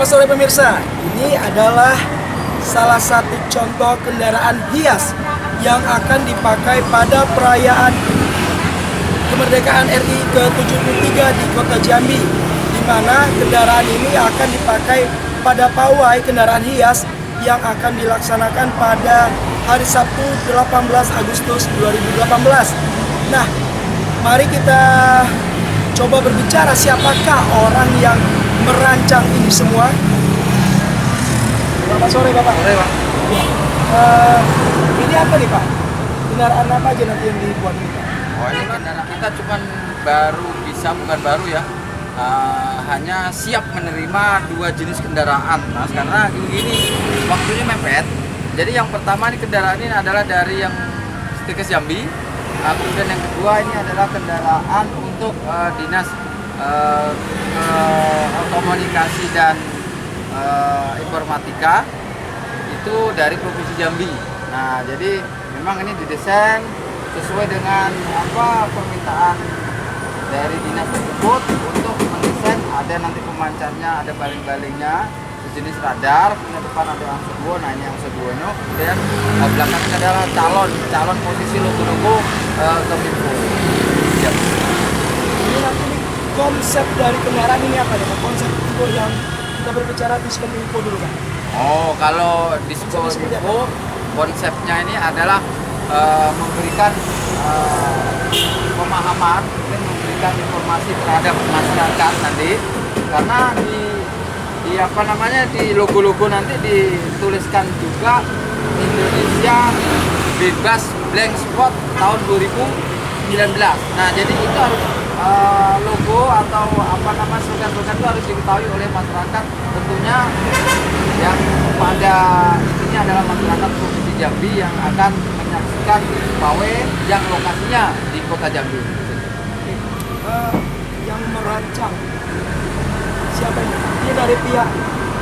sore pemirsa, ini adalah salah satu contoh kendaraan hias yang akan dipakai pada perayaan kemerdekaan RI ke-73 di Kota Jambi, di mana kendaraan ini akan dipakai pada pawai kendaraan hias yang akan dilaksanakan pada hari Sabtu 18 Agustus 2018. Nah, mari kita coba berbicara siapakah orang yang merancang ini semua. Selamat sore Bapak. Sore Bang. Ini apa nih Pak? Kendaraan apa aja nanti yang dibuat ini Pak? Oh, ini kendaraan kita cuman bukan baru ya. Hanya siap menerima 2 jenis kendaraan, Mas, karena gini waktunya mepet. Jadi yang pertama ini kendaraan ini adalah dari yang Stikes Jambi. Kemudian yang kedua ini adalah kendaraan untuk dinas komunikasi dan informatika itu dari Provinsi Jambi. Nah, jadi memang ini didesain sesuai dengan permintaan dari dinas tersebut untuk mendesain. Ada nanti pemancarnya, ada baling-balingnya, sejenis radar, punya depan ada angsa dua, nah ini angsa duanya, dan belakangnya adalah calon posisi logo-logo Kominfo. Ya. Ini nanti konsep dari kendaraan ini apa ya Pak? Konsep untuk yang kita berbicara di Kominfo dulu Pak. Oh, kalau di Kominfo konsepnya ini adalah memberikan pemahaman dan memberikan informasi terhadap masyarakat nanti, karena di logo-logo nanti dituliskan juga Indonesia bebas blank spot tahun 2019. Nah, jadi itu harus logo atau slogan-slogan itu harus diketahui oleh masyarakat, tentunya yang pada intinya adalah masyarakat Provinsi Jambi yang akan menyaksikan pawai yang lokasinya di Kota Jambi. Yang merancang siapa ini? Ini dari pihak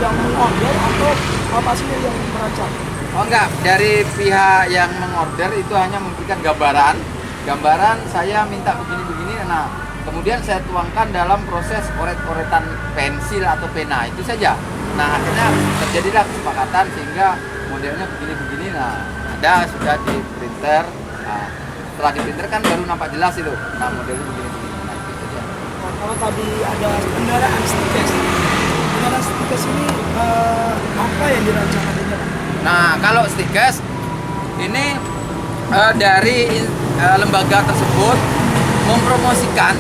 yang mengorder atau apa sih yang merancang? Oh enggak, dari pihak yang mengorder itu hanya memberikan gambaran saya minta begini-begini. Nah, kemudian saya tuangkan dalam proses oret-oretan pensil atau pena, itu saja. Nah, akhirnya terjadilah kesepakatan sehingga modelnya begini-begini. Nah, ada sudah di printer. Nah, setelah di printer kan baru nampak jelas itu. Nah, modelnya begini-begini. Nah, itu saja. Nah, kalau tadi ada kendaraan Stikes ini apa yang dirancang adanya Pak? Nah, kalau Stikes ini dari lembaga tersebut mempromosikan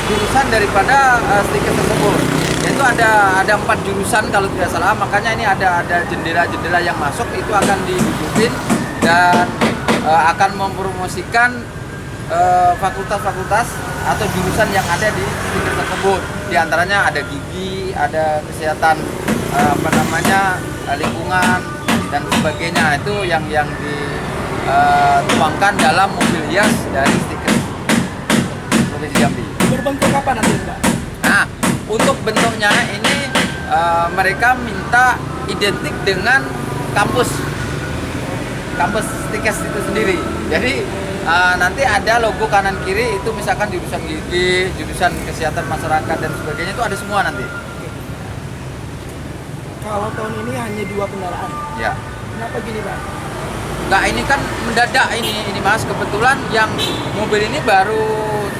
jurusan daripada Stikes tersebut. Yaitu ada 4 jurusan kalau tidak salah, makanya ini ada jendela-jendela yang masuk itu akan dihidupin dan akan mempromosikan fakultas-fakultas atau jurusan yang ada di Stikes tersebut. Di antaranya ada gigi, ada kesehatan lingkungan dan sebagainya. Itu yang dituangkan dalam mobil hias dari Stikes Provinsi Jambi. Berbentuk apa nanti Pak? Nah, untuk bentuknya ini mereka minta identik dengan kampus Stikes itu sendiri. Jadi nanti ada logo kanan kiri itu misalkan jurusan gigi, jurusan kesehatan masyarakat dan sebagainya, itu ada semua nanti. Kalau tahun ini hanya 2 kendaraan. Ya. Kenapa gini Pak? Nah, ini kan mendadak ini Mas, kebetulan yang mobil ini baru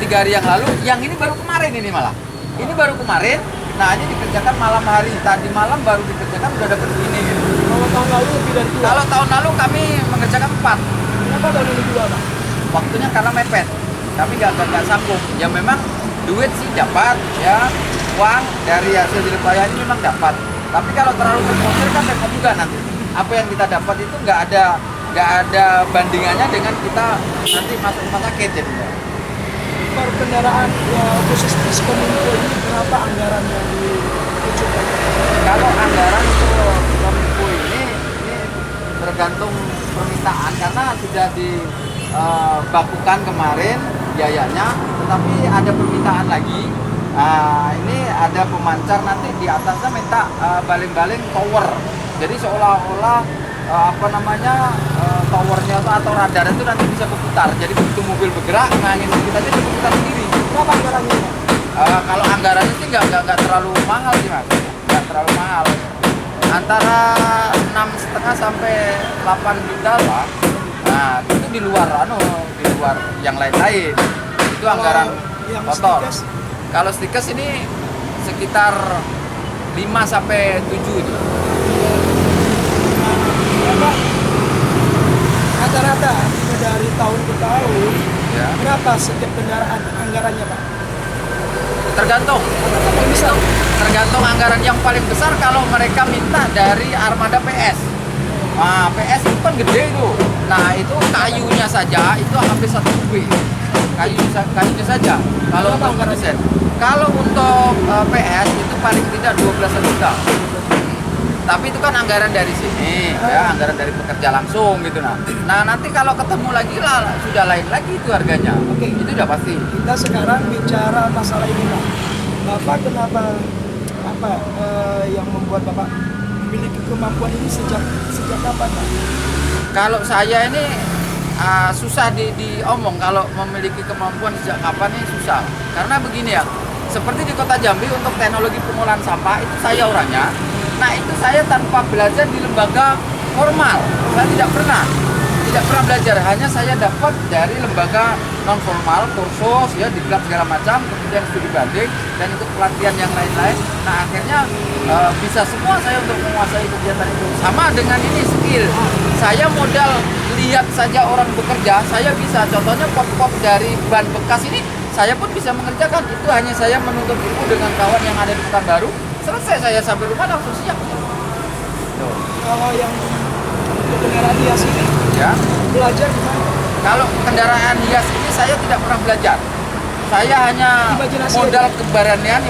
3 hari yang lalu, yang ini baru kemarin ini malah. Ini baru kemarin. Nah, ini dikerjakan malam hari. Tadi malam baru dikerjakan udah dapat ini gitu. Kalau tahun lalu lebih dari 2. Kalau tahun lalu kami mengerjakan 4. Kenapa tahun ini 2 Pak? Waktunya karena mepet. Kami nggak sanggup. Ya memang duit sih dapat, ya uang dari hasil jeripaya ini memang dapat. Tapi kalau terlalu terforsir kan repot juga nanti. Apa yang kita dapat itu nggak ada bandingannya dengan kita nanti masuk rumah sakit jadinya. Per kendaraan khusus di Kominfo ini berapa anggaran yang ditujukan? Kalau anggaran untuk Kominfo ini tergantung permintaan, karena sudah dibakukan kemarin biayanya, tetapi ada permintaan lagi. Ini ada pemancar nanti di atasnya minta baling-baling tower. Jadi seolah-olah towernya atau radar itu nanti bisa berputar. Jadi begitu mobil bergerak, nah angin kita itu berputar sendiri. Berapa anggarannya? Kalau anggarannya sih nggak terlalu mahal sih mas, nggak terlalu mahal. Antara 6,5 sampai 8 juta lah. Nah itu di luar yang lain-lain. Itu anggaran yang kotor. stikers? Kalau stikers ini sekitar 5 sampai 7 itu. Berapa rata-rata dari tahun ke tahun Ya. berapa setiap kendaraan anggarannya Pak? Tergantung. Rata-rata bisa Tergantung anggaran yang paling besar kalau mereka minta dari armada PS. Nah, PS itu kan gede itu. Nah, itu kayunya saja itu hampir 1 kubik. Kayunya saja. Kalau untuk konsen. Kalau untuk PS itu paling tidak 12 juta. Tapi itu kan anggaran dari sini, ya, anggaran dari pekerja langsung gitu nah. Nah, nanti kalau ketemu lagi lah sudah lain lagi itu harganya. Oke. Itu udah pasti. kita sekarang bicara masalah ini Pak. Bapak kenapa yang membuat Bapak memiliki kemampuan ini sejak kapan Pak? Kalau saya ini susah diomong kalau memiliki kemampuan sejak kapan ini susah. Karena begini ya, seperti di Kota Jambi untuk teknologi pengolahan sampah itu saya orangnya. Nah itu saya tanpa belajar di lembaga formal, saya tidak pernah belajar. Hanya saya dapat dari lembaga non formal, kursus ya, diklat segala macam, kemudian studi banding dan ikut pelatihan yang lain-lain. Nah akhirnya bisa semua saya untuk menguasai kegiatan itu. Sama dengan ini skill, saya modal lihat saja orang bekerja, saya bisa. Contohnya pot-pot dari ban bekas ini, saya pun bisa mengerjakan. Itu hanya saya menuntut ilmu dengan kawan yang ada di Pekanbaru. Selesai saya sampai rumah langsung siap. Tuh. Kalau yang kendaraan hias ini Ya. belajar gimana? Kalau kendaraan hias ini saya tidak pernah belajar. Saya hanya Imajinasi modal aja. keberanian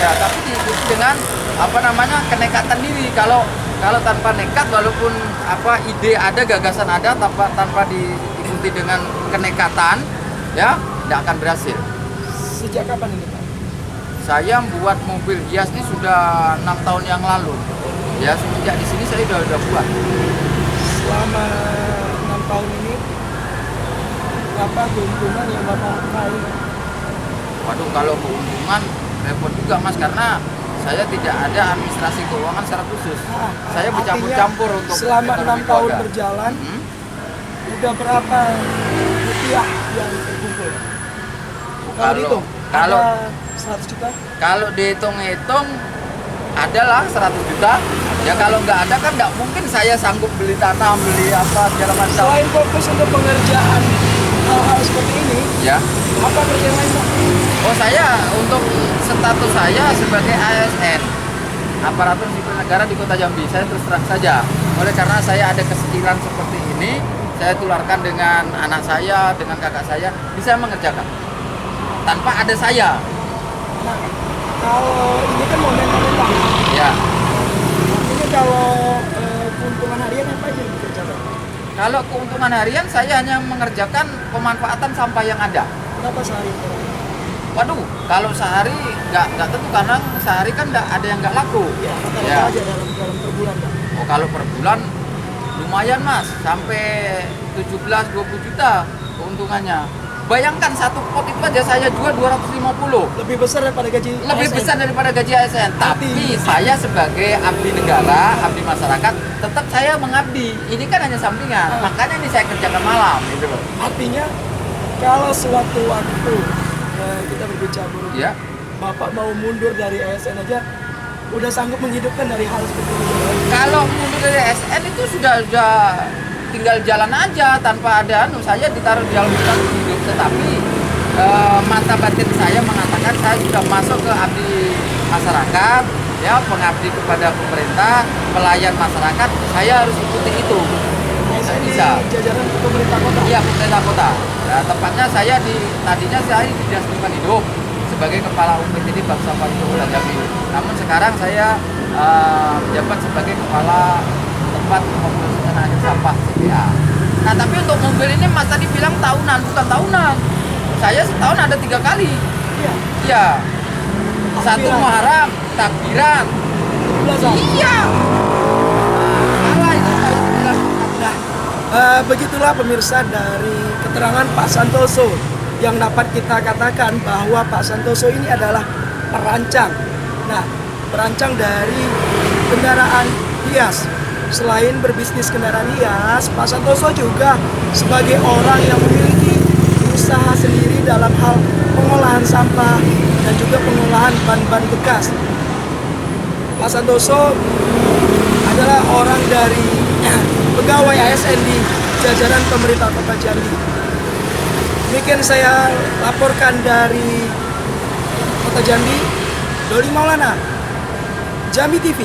ya, tapi diikuti dengan kenekatan diri. Kalau tanpa nekat, walaupun ide ada, gagasan ada, tanpa diikuti dengan kenekatan, ya tidak akan berhasil. Sejak kapan ini Pak? Saya membuat mobil hias ini sudah 6 tahun yang lalu. Ya, semenjak di sini saya udah buat. Selama 6 tahun ini berapa keuntungan yang Bapak raih? Waduh, kalau keuntungan repot juga mas, karena saya tidak ada administrasi keuangan secara khusus. Saya bercampur-campur untuk selama 6 ekonomi tahun keluarga. berjalan udah berapa rupiah yang terkumpul? Kalau dihitung, kalau- ada 100 juta? Kalau dihitung-hitung adalah 100 juta. Ya kalau nggak ada kan nggak mungkin saya sanggup beli tanah, beli apa segala macam. Selain fokus untuk pengerjaan hal-hal seperti ini, Ya. apa kerja lain Pak? Oh, saya untuk status saya sebagai ASN, aparatur sipil negara di Kota Jambi, saya terus terang saja. Oleh karena saya ada kesekilan seperti ini, saya tularkan dengan anak saya, dengan kakak saya, bisa mengerjakan tanpa ada saya. Nah, kalau ini kan momen-momen Pak. Ya. Ini kalau keuntungan harian apa aja yang dikerjakan? Kalau keuntungan harian saya hanya mengerjakan pemanfaatan sampah yang ada. Berapa sehari? Waduh, kalau sehari nggak tentu, karena sehari kan nggak ada yang nggak laku. Ya, rata-rata Ya. aja dalam per bulan Pak. Oh, kalau per bulan lumayan mas, sampai 17-20 juta keuntungannya. Bayangkan satu pot itu aja saya jual 250. Lebih besar daripada gaji Lebih ASN. besar daripada gaji ASN. Tapi saya sebagai abdi negara, abdi masyarakat, tetap saya mengabdi. Ini kan hanya sampingan, makanya ini saya kerjakan malam gitu loh. Artinya kalau suatu waktu kita berbicara buruk, Ya. Bapak mau mundur dari ASN aja udah sanggup menghidupkan dari hal seperti ini. Kalau mundur dari ASN itu sudah tinggal jalan aja tanpa ada saya ditaruh di dalam hutan hidup, tetapi mata batin saya mengatakan saya sudah masuk ke abdi masyarakat, ya, pengabdi kepada pemerintah, pelayan masyarakat, saya harus ikuti itu. ASN di Bisa. jajaran pemerintah kota. Iya, pemerintah kota. Nah, tepatnya tadinya saya di Dinas Lingkungan Hidup sebagai kepala UPTD Bank Sampah Kota Jambi. Namun sekarang saya menjabat sebagai kepala tempat pemrosesan akhir sampah CPA. Nah, tapi untuk mobil ini Mas tadi bilang tahunan, bukan tahunan. Saya setahun ada 3 kali. Iya. Iya. Satu Takbiran. Muharram, takbiran. Belasan. Iya. Salah itu harus bilang. Nah, begitulah pemirsa dari keterangan Pak Santoso yang dapat kita katakan bahwa Pak Santoso ini adalah perancang. Nah, perancang dari kendaraan hias. Selain berbisnis kendaraan hias, Pak Santoso juga sebagai orang yang memiliki usaha sendiri dalam hal pengolahan sampah dan juga pengolahan ban-ban bekas. Pak Santoso adalah orang dari pegawai ASN di jajaran pemerintah Kota Jambi. Demikian saya laporkan dari Kota Jambi, Doli Maulana, Jambi TV.